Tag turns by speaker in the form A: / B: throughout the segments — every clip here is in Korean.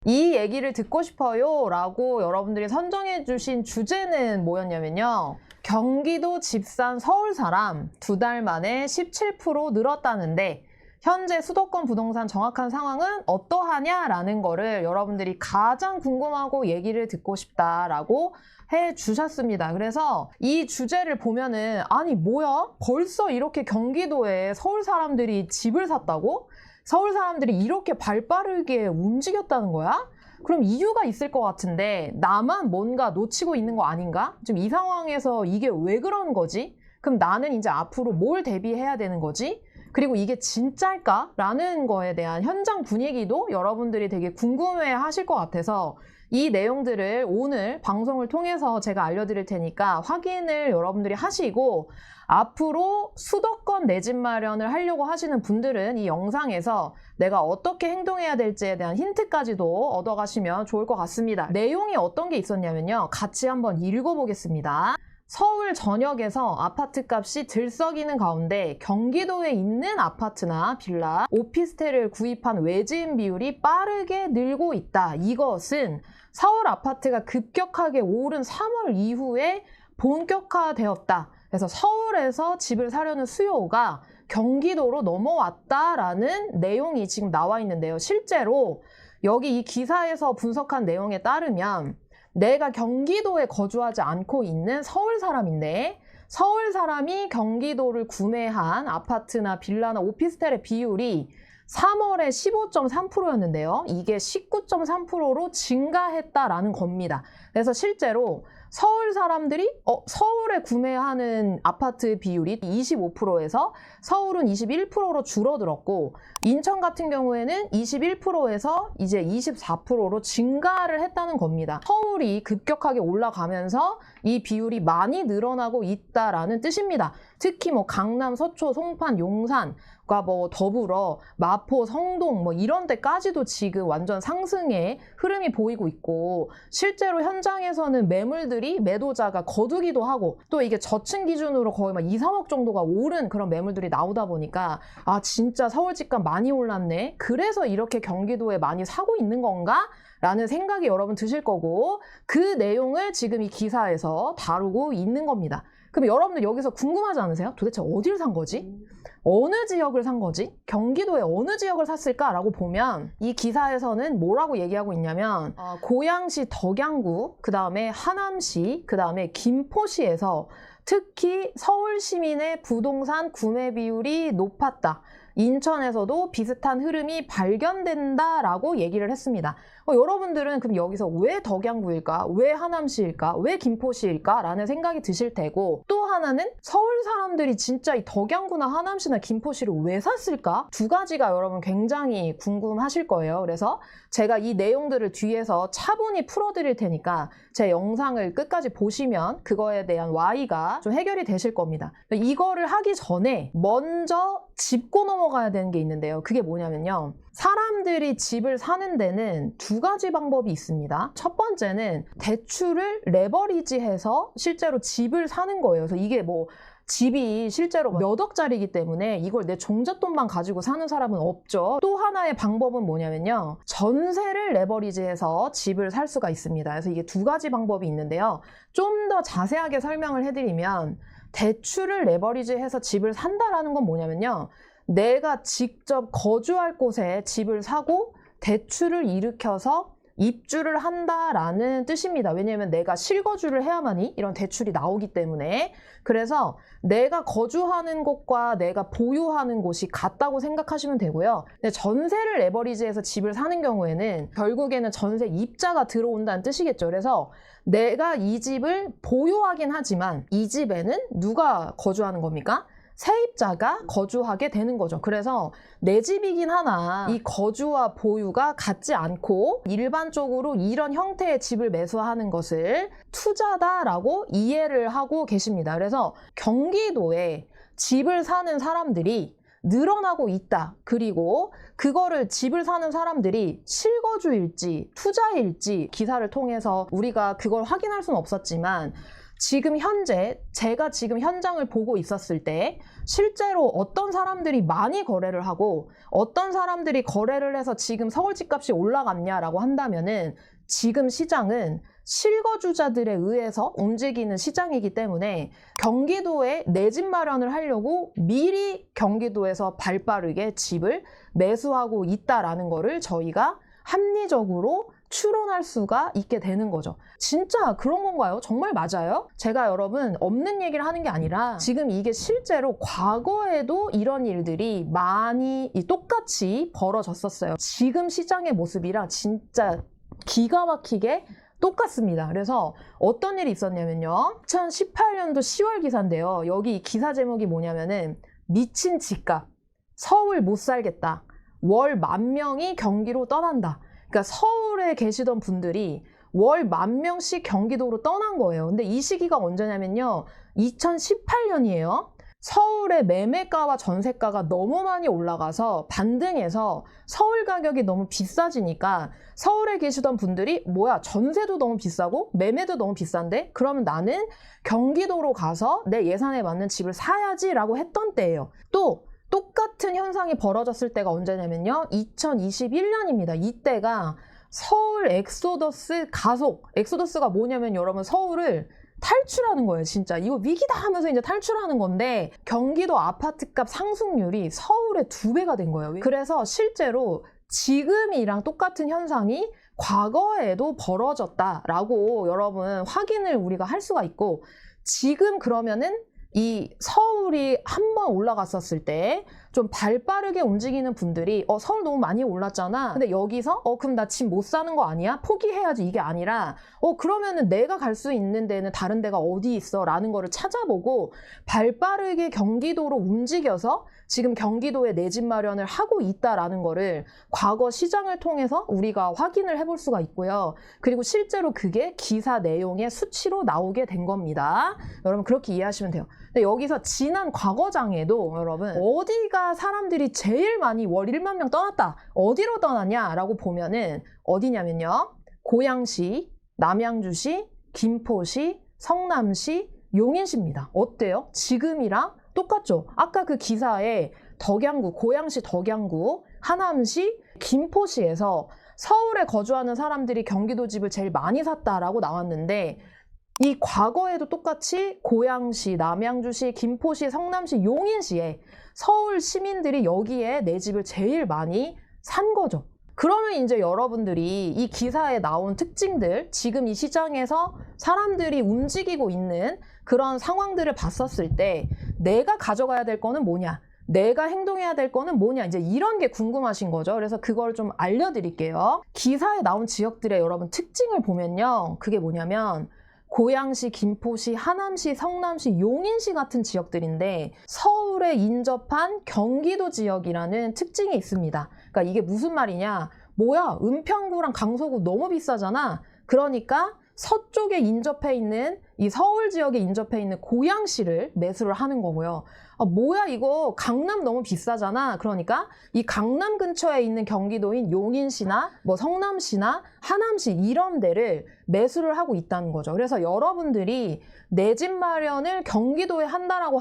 A: 이 얘기를 듣고 싶어요 라고 여러분들이 선정해 주신 주제는 뭐였냐면요. 경기도 집산 서울 사람 2달 만에 17% 늘었다는데 현재 수도권 부동산 정확한 상황은 어떠하냐라는 거를 여러분들이 가장 궁금하고 얘기를 듣고 싶다라고 해 주셨습니다. 그래서 이 주제를 보면은 아니 뭐야? 벌써 이렇게 경기도에 서울 사람들이 집을 샀다고? 서울 사람들이 이렇게 발빠르게 움직였다는 거야? 그럼 이유가 있을 것 같은데 나만 뭔가 놓치고 있는 거 아닌가? 지금 이 상황에서 이게 왜 그런 거지? 그럼 나는 이제 앞으로 뭘 대비해야 되는 거지? 그리고 이게 진짜일까? 라는 거에 대한 현장 분위기도 여러분들이 되게 궁금해 하실 것 같아서 이 내용들을 오늘 방송을 통해서 제가 알려드릴 테니까 확인을 여러분들이 하시고 앞으로 수도권 내 집 마련을 하려고 하시는 분들은 이 영상에서 내가 어떻게 행동해야 될지에 대한 힌트까지도 얻어가시면 좋을 것 같습니다. 내용이 어떤 게 있었냐면요. 같이 한번 읽어보겠습니다. 서울 전역에서 아파트 값이 들썩이는 가운데 경기도에 있는 아파트나 빌라, 오피스텔을 구입한 외지인 비율이 빠르게 늘고 있다. 이것은 서울 아파트가 급격하게 오른 3월 이후에 본격화되었다. 그래서 서울에서 집을 사려는 수요가 경기도로 넘어왔다라는 내용이 지금 나와 있는데요. 실제로 여기 이 기사에서 분석한 내용에 따르면 내가 경기도에 거주하지 않고 있는 서울 사람인데 서울 사람이 경기도를 구매한 아파트나 빌라나 오피스텔의 비율이 3월에 15.3%였는데요. 이게 19.3%로 증가했다라는 겁니다. 그래서 실제로 서울 사람들이 서울에 구매하는 아파트 비율이 25%에서 서울은 21%로 줄어들었고 인천 같은 경우에는 21%에서 이제 24%로 증가를 했다는 겁니다. 서울이 급격하게 올라가면서 이 비율이 많이 늘어나고 있다라는 뜻입니다. 특히 뭐 강남, 서초, 송판, 용산과 뭐 더불어 마포, 성동 뭐 이런 데까지도 지금 완전 상승의 흐름이 보이고 있고 실제로 현장에서는 매물들이 매도자가 거두기도 하고 또 이게 저층 기준으로 거의 막 2, 3억 정도가 오른 그런 매물들이 나오다 보니까 아 진짜 서울 집값 많이 올랐네. 그래서 이렇게 경기도에 많이 사고 있는 건가? 라는 생각이 여러분 드실 거고 그 내용을 지금 이 기사에서 다루고 있는 겁니다. 그럼 여러분들 여기서 궁금하지 않으세요? 도대체 어딜 산 거지? 어느 지역을 산 거지? 경기도의 어느 지역을 샀을까라고 보면 이 기사에서는 뭐라고 얘기하고 있냐면 고양시 덕양구, 그 다음에 하남시, 그 다음에 김포시에서 특히 서울 시민의 부동산 구매 비율이 높았다. 인천에서도 비슷한 흐름이 발견된다라고 얘기를 했습니다. 여러분들은 그럼 여기서 왜 덕양구일까? 왜 하남시일까? 왜 김포시일까? 라는 생각이 드실 테고 또 하나는 서울 사람들이 진짜 이 덕양구나 하남시나 김포시를 왜 샀을까? 두 가지가 여러분 굉장히 궁금하실 거예요. 그래서 제가 이 내용들을 뒤에서 차분히 풀어드릴 테니까 제 영상을 끝까지 보시면 그거에 대한 Y가 좀 해결이 되실 겁니다. 이거를 하기 전에 먼저 짚고 넘어가야 되는 게 있는데요. 그게 뭐냐면요. 사람들이 집을 사는 데는 두 가지 방법이 있습니다. 첫 번째는 대출을 레버리지해서 실제로 집을 사는 거예요. 그래서 이게 뭐 집이 실제로 몇 억짜리이기 때문에 이걸 내 종잣돈만 가지고 사는 사람은 없죠. 또 하나의 방법은 뭐냐면요. 전세를 레버리지해서 집을 살 수가 있습니다. 그래서 이게 두 가지 방법이 있는데요. 좀 더 자세하게 설명을 해드리면 대출을 레버리지해서 집을 산다라는 건 뭐냐면요. 내가 직접 거주할 곳에 집을 사고 대출을 일으켜서 입주를 한다라는 뜻입니다. 왜냐하면 내가 실거주를 해야만이 이런 대출이 나오기 때문에 그래서 내가 거주하는 곳과 내가 보유하는 곳이 같다고 생각하시면 되고요. 근데 전세를 레버리지해서 집을 사는 경우에는 결국에는 전세 입자가 들어온다는 뜻이겠죠. 그래서 내가 이 집을 보유하긴 하지만 이 집에는 누가 거주하는 겁니까? 세입자가 거주하게 되는 거죠. 그래서 내 집이긴 하나 이 거주와 보유가 같지 않고 일반적으로 이런 형태의 집을 매수하는 것을 투자다라고 이해를 하고 계십니다. 그래서 경기도에 집을 사는 사람들이 늘어나고 있다. 그리고 그거를 집을 사는 사람들이 실거주일지 투자일지 기사를 통해서 우리가 그걸 확인할 수는 없었지만 지금 현재 제가 지금 현장을 보고 있었을 때 실제로 어떤 사람들이 많이 거래를 하고 어떤 사람들이 거래를 해서 지금 서울 집값이 올라갔냐라고 한다면은 지금 시장은 실거주자들에 의해서 움직이는 시장이기 때문에 경기도에 내 집 마련을 하려고 미리 경기도에서 발빠르게 집을 매수하고 있다라는 거를 저희가 합리적으로 추론할 수가 있게 되는 거죠. 진짜 그런 건가요? 정말 맞아요? 제가 여러분 없는 얘기를 하는 게 아니라 지금 이게 실제로 과거에도 이런 일들이 많이 똑같이 벌어졌었어요. 지금 시장의 모습이랑 진짜 기가 막히게 똑같습니다. 그래서 어떤 일이 있었냐면요. 2018년도 10월 기사인데요. 여기 기사 제목이 뭐냐면은 미친 집값, 서울 못 살겠다. 월 10,000명이 경기로 떠난다. 그러니까 서울에 계시던 분들이 월 10,000명씩 경기도로 떠난 거예요. 근데 이 시기가 언제냐면요. 2018년이에요. 서울의 매매가와 전세가가 너무 많이 올라가서 반등해서 서울 가격이 너무 비싸지니까 서울에 계시던 분들이 뭐야 전세도 너무 비싸고 매매도 너무 비싼데 그러면 나는 경기도로 가서 내 예산에 맞는 집을 사야지 라고 했던 때예요. 또 똑같은 현상이 벌어졌을 때가 언제냐면요. 2021년입니다. 이때가 서울 엑소더스 가속. 엑소더스가 뭐냐면 여러분 서울을 탈출하는 거예요. 진짜 이거 위기다 하면서 이제 탈출하는 건데 경기도 아파트값 상승률이 서울의 2배가 된 거예요. 그래서 실제로 지금이랑 똑같은 현상이 과거에도 벌어졌다라고 여러분 확인을 우리가 할 수가 있고 지금 그러면은 이 서울이 한번 올라갔었을 때 좀 발빠르게 움직이는 분들이 서울 너무 많이 올랐잖아. 근데 여기서 그럼 나 집 못 사는 거 아니야? 포기해야지 이게 아니라 그러면은 내가 갈 수 있는 데는 다른 데가 어디 있어? 라는 거를 찾아보고 발빠르게 경기도로 움직여서 지금 경기도에 내 집 마련을 하고 있다라는 거를 과거 시장을 통해서 우리가 확인을 해볼 수가 있고요. 그리고 실제로 그게 기사 내용의 수치로 나오게 된 겁니다. 여러분 그렇게 이해하시면 돼요. 근데 여기서 지난 과거장에도 여러분 어디가 사람들이 제일 많이 월 10,000명 떠났다. 어디로 떠났냐라고 보면은 어디냐면요. 고양시, 남양주시, 김포시, 성남시, 용인시입니다. 어때요? 지금이랑 똑같죠? 아까 그 기사에 덕양구, 고양시 덕양구, 하남시, 김포시에서 서울에 거주하는 사람들이 경기도 집을 제일 많이 샀다라고 나왔는데 이 과거에도 똑같이 고양시, 남양주시, 김포시, 성남시, 용인시에 서울 시민들이 여기에 내 집을 제일 많이 산 거죠. 그러면 이제 여러분들이 이 기사에 나온 특징들, 지금 이 시장에서 사람들이 움직이고 있는 그런 상황들을 봤었을 때 내가 가져가야 될 거는 뭐냐? 내가 행동해야 될 거는 뭐냐? 이제 이런 게 궁금하신 거죠. 그래서 그걸 좀 알려드릴게요. 기사에 나온 지역들의 여러분 특징을 보면요. 그게 뭐냐면 고양시, 김포시, 하남시, 성남시, 용인시 같은 지역들인데 서울에 인접한 경기도 지역이라는 특징이 있습니다. 그러니까 이게 무슨 말이냐? 뭐야? 은평구랑 강서구 너무 비싸잖아. 그러니까 서쪽에 인접해 있는 이 서울 지역에 인접해 있는 고양시를 매수를 하는 거고요. 뭐야 이거 강남 너무 비싸잖아. 그러니까 이 강남 근처에 있는 경기도인 용인시나 뭐 성남시나 하남시 이런 데를 매수를 하고 있다는 거죠. 그래서 여러분들이 내 집 마련을 경기도에 하신다라고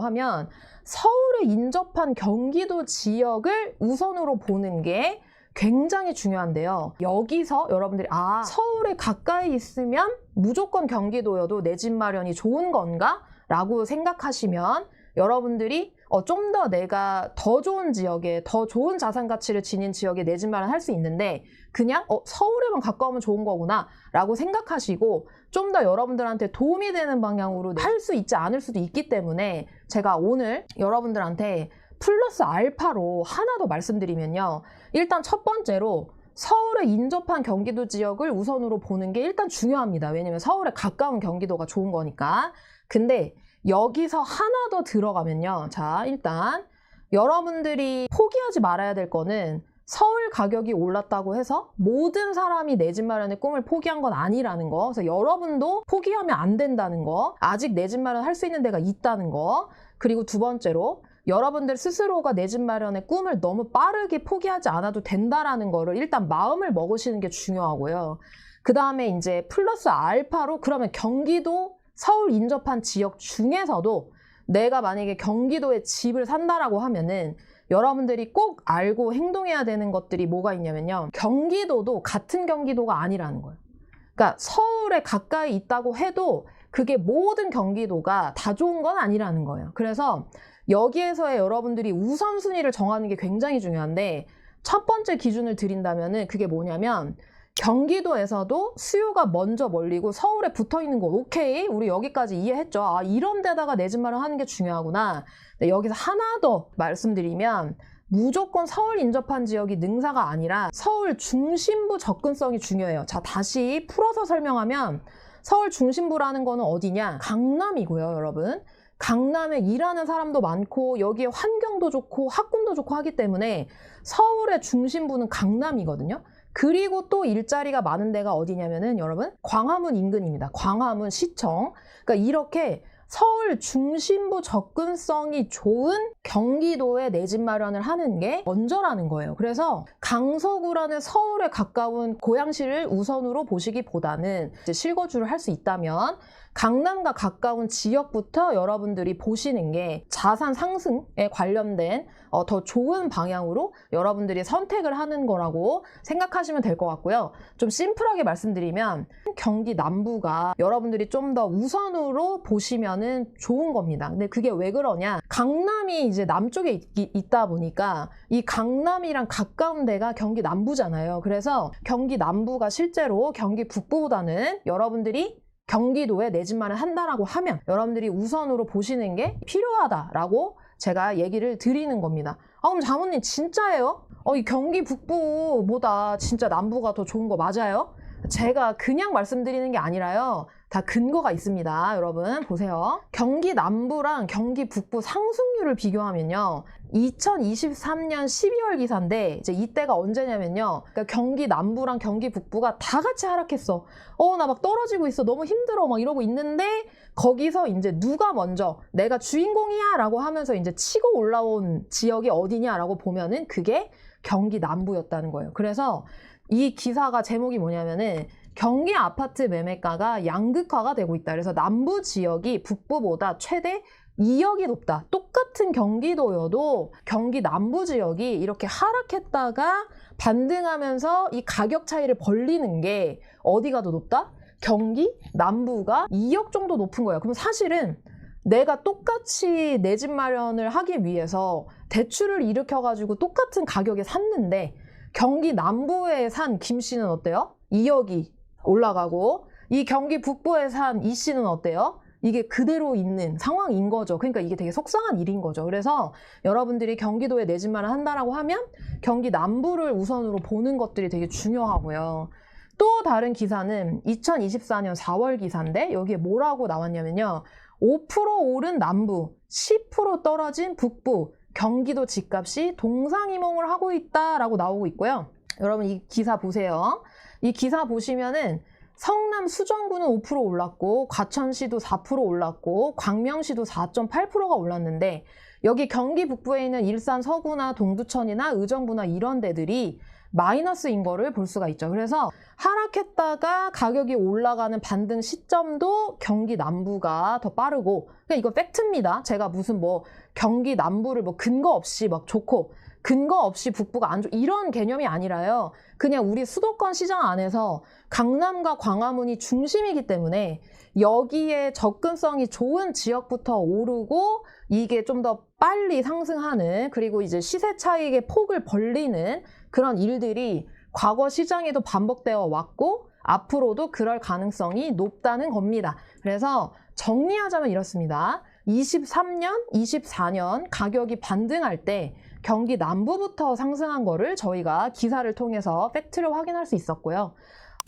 A: 하면 서울에 인접한 경기도 지역을 우선으로 보는 게 굉장히 중요한데요. 여기서 여러분들이 서울에 가까이 있으면 무조건 경기도여도 내 집 마련이 좋은 건가? 라고 생각하시면 여러분들이 좀 더 내가 더 좋은 지역에 더 좋은 자산 가치를 지닌 지역에 내 집 마련 할 수 있는데 그냥 서울에만 가까우면 좋은 거구나 라고 생각하시고 좀 더 여러분들한테 도움이 되는 방향으로 할 수 있지 않을 수도 있기 때문에 제가 오늘 여러분들한테 플러스 알파로 하나 더 말씀드리면요. 일단 첫 번째로 서울에 인접한 경기도 지역을 우선으로 보는 게 일단 중요합니다. 왜냐면 서울에 가까운 경기도가 좋은 거니까. 근데 여기서 하나 더 들어가면요. 자, 일단 여러분들이 포기하지 말아야 될 거는 서울 가격이 올랐다고 해서 모든 사람이 내 집 마련의 꿈을 포기한 건 아니라는 거. 그래서 여러분도 포기하면 안 된다는 거. 아직 내 집 마련 할 수 있는 데가 있다는 거. 그리고 두 번째로 여러분들 스스로가 내 집 마련의 꿈을 너무 빠르게 포기하지 않아도 된다라는 거를 일단 마음을 먹으시는 게 중요하고요. 그 다음에 이제 플러스 알파로 그러면 경기도 서울 인접한 지역 중에서도 내가 만약에 경기도에 집을 산다라고 하면은 여러분들이 꼭 알고 행동해야 되는 것들이 뭐가 있냐면요. 경기도도 같은 경기도가 아니라는 거예요. 그러니까 서울에 가까이 있다고 해도 그게 모든 경기도가 다 좋은 건 아니라는 거예요. 그래서 여기에서의 여러분들이 우선순위를 정하는 게 굉장히 중요한데 첫 번째 기준을 드린다면은 그게 뭐냐면 경기도에서도 수요가 먼저 몰리고 서울에 붙어 있는 곳, 오케이, 우리 여기까지 이해했죠. 아, 이런 데다가 내 집 마련하는 게 중요하구나. 네, 여기서 하나 더 말씀드리면 무조건 서울 인접한 지역이 능사가 아니라 서울 중심부 접근성이 중요해요. 자, 다시 풀어서 설명하면 서울 중심부라는 거는 어디냐? 강남이고요, 여러분. 강남에 일하는 사람도 많고 여기에 환경도 좋고 학군도 좋고 하기 때문에 서울의 중심부는 강남이거든요. 그리고 또 일자리가 많은 데가 어디냐면은 여러분 광화문 인근입니다. 광화문 시청. 그러니까 이렇게 서울 중심부 접근성이 좋은 경기도에 내 집 마련을 하는 게 먼저라는 거예요. 그래서 강서구라는 서울에 가까운 고양시를 우선으로 보시기보다는 이제 실거주를 할 수 있다면 강남과 가까운 지역부터 여러분들이 보시는 게 자산 상승에 관련된 더 좋은 방향으로 여러분들이 선택을 하는 거라고 생각하시면 될 것 같고요. 좀 심플하게 말씀드리면 경기 남부가 여러분들이 좀 더 우선으로 보시면은 좋은 겁니다. 근데 그게 왜 그러냐? 강남이 이제 남쪽에 있다 보니까 이 강남이랑 가까운 데가 경기 남부잖아요. 그래서 경기 남부가 실제로 경기 북부보다는 여러분들이 경기도에 내 집 마련 한다라고 하면 여러분들이 우선으로 보시는 게 필요하다라고 제가 얘기를 드리는 겁니다. 아, 그럼 장모님 진짜예요? 이 경기 북부보다 진짜 남부가 더 좋은 거 맞아요? 제가 그냥 말씀드리는 게 아니라요. 다 근거가 있습니다. 여러분 보세요. 경기 남부랑 경기 북부 상승률을 비교하면요. 2023년 12월 기사인데 이제 이때가 언제냐면요. 그러니까 경기 남부랑 경기 북부가 다 같이 하락했어. 나 막 떨어지고 있어. 너무 힘들어. 막 이러고 있는데 거기서 이제 누가 먼저 내가 주인공이야 라고 하면서 이제 치고 올라온 지역이 어디냐라고 보면은 그게 경기 남부였다는 거예요. 그래서 이 기사가 제목이 뭐냐면은 경기 아파트 매매가가 양극화가 되고 있다. 그래서 남부 지역이 북부보다 최대 2억이 높다. 똑같은 경기도여도 경기 남부 지역이 이렇게 하락했다가 반등하면서 이 가격 차이를 벌리는 게 어디가 더 높다? 경기 남부가 2억 정도 높은 거예요. 그럼 사실은 내가 똑같이 내 집 마련을 하기 위해서 대출을 일으켜가지고 똑같은 가격에 샀는데 경기 남부에 산 김 씨는 어때요? 2억이 올라가고 이 경기 북부에 산 이 씨는 어때요? 이게 그대로 있는 상황인 거죠. 그러니까 이게 되게 속상한 일인 거죠. 그래서 여러분들이 경기도에 내 집 마련 한다라고 하면 경기 남부를 우선으로 보는 것들이 되게 중요하고요. 또 다른 기사는 2024년 4월 기사인데 여기에 뭐라고 나왔냐면요. 5% 오른 남부, 10% 떨어진 북부, 경기도 집값이 동상이몽을 하고 있다라고 나오고 있고요. 여러분 이 기사 보세요. 이 기사 보시면은 성남 수정구는 5% 올랐고 과천시도 4% 올랐고 광명시도 4.8%가 올랐는데 여기 경기 북부에 있는 일산 서구나 동두천이나 의정부나 이런 데들이 마이너스인 거를 볼 수가 있죠. 그래서 하락했다가 가격이 올라가는 반등 시점도 경기 남부가 더 빠르고 그러니까 이거 팩트입니다. 제가 무슨 뭐 경기 남부를 뭐 근거 없이 막 좋고 근거 없이 북부가 안 좋고 이런 개념이 아니라요. 그냥 우리 수도권 시장 안에서 강남과 광화문이 중심이기 때문에 여기에 접근성이 좋은 지역부터 오르고 이게 좀 더 빨리 상승하는 그리고 이제 시세 차익의 폭을 벌리는 그런 일들이 과거 시장에도 반복되어 왔고 앞으로도 그럴 가능성이 높다는 겁니다. 그래서 정리하자면 이렇습니다. 23년, 24년 가격이 반등할 때 경기 남부부터 상승한 거를 저희가 기사를 통해서 팩트를 확인할 수 있었고요.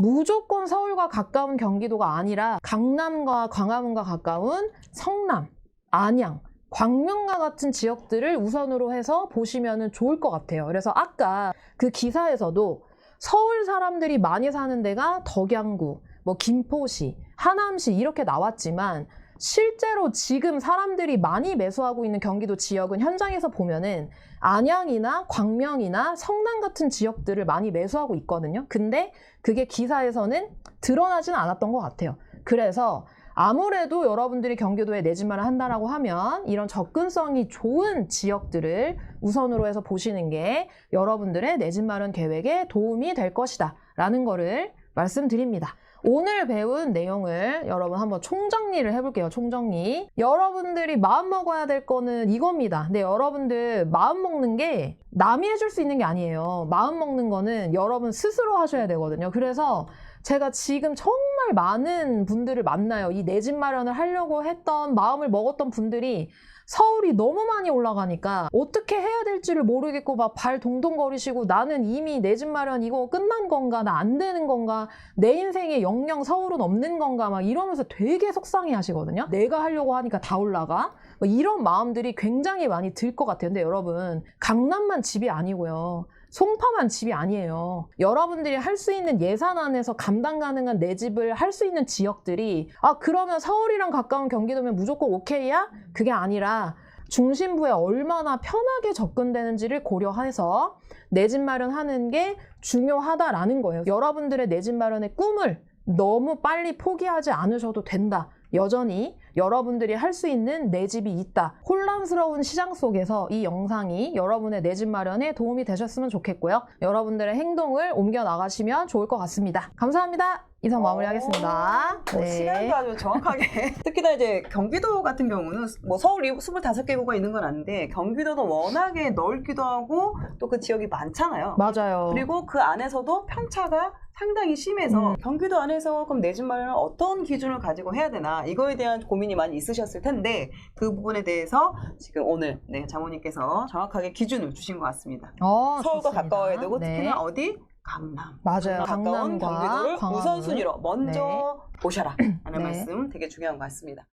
A: 무조건 서울과 가까운 경기도가 아니라 강남과 광화문과 가까운 성남, 안양, 광명과 같은 지역들을 우선으로 해서 보시면 좋을 것 같아요. 그래서 아까 그 기사에서도 서울 사람들이 많이 사는 데가 덕양구, 뭐 김포시, 하남시 이렇게 나왔지만 실제로 지금 사람들이 많이 매수하고 있는 경기도 지역은 현장에서 보면은 안양이나 광명이나 성남 같은 지역들을 많이 매수하고 있거든요. 근데 그게 기사에서는 드러나지는 않았던 것 같아요. 그래서 아무래도 여러분들이 경기도에 내 집 마련 한다라고 하면 이런 접근성이 좋은 지역들을 우선으로 해서 보시는 게 여러분들의 내 집 마련 계획에 도움이 될 것이다 라는 거를 말씀드립니다. 오늘 배운 내용을 여러분 한번 총정리를 해볼게요. 총정리. 여러분들이 마음 먹어야 될 거는 이겁니다. 근데 여러분들 마음 먹는 게 남이 해줄 수 있는 게 아니에요. 마음 먹는 거는 여러분 스스로 하셔야 되거든요. 그래서 제가 지금 정말 많은 분들을 만나요. 이 내 집 마련을 하려고 했던 마음을 먹었던 분들이 서울이 너무 많이 올라가니까 어떻게 해야 될지를 모르겠고 막 발 동동거리시고 나는 이미 내 집 마련 이거 끝난 건가? 나 안 되는 건가? 내 인생에 영영 서울은 없는 건가? 막 이러면서 되게 속상해 하시거든요. 내가 하려고 하니까 다 올라가? 뭐 이런 마음들이 굉장히 많이 들 것 같아요. 근데 여러분 강남만 집이 아니고요. 송파만 집이 아니에요. 여러분들이 할 수 있는 예산 안에서 감당 가능한 내 집을 할 수 있는 지역들이 그러면 서울이랑 가까운 경기도면 무조건 오케이야? 그게 아니라 중심부에 얼마나 편하게 접근되는지를 고려해서 내 집 마련하는 게 중요하다라는 거예요. 여러분들의 내 집 마련의 꿈을 너무 빨리 포기하지 않으셔도 된다. 여전히 여러분들이 할 수 있는 내 집이 있다. 혼란스러운 시장 속에서 이 영상이 여러분의 내 집 마련에 도움이 되셨으면 좋겠고요. 여러분들의 행동을 옮겨 나가시면 좋을 것 같습니다. 감사합니다. 이상 마무리하겠습니다. 네.
B: 시간도 아주 정확하게. 특히나 이제 경기도 같은 경우는 뭐 서울이 25개구가 있는 건 아닌데 경기도도 워낙에 넓기도 하고 또 그 지역이 많잖아요.
A: 맞아요.
B: 그리고 그 안에서도 편차가 상당히 심해서 경기도 안에서 그럼 내 집 마련을 어떤 기준을 가지고 해야 되나 이거에 대한 고민이 많이 있으셨을 텐데 그 부분에 대해서 지금 오늘 장모님께서 정확하게 기준을 주신 것 같습니다. 서울과
A: 좋습니다.
B: 가까워야 되고
A: 네.
B: 특히나 어디? 강남.
A: 맞아요.
B: 가까운
A: 강남과
B: 경기도를
A: 광화문.
B: 우선순위로 먼저 보셔라 하는
A: 네.
B: 말씀 되게 중요한 것 같습니다.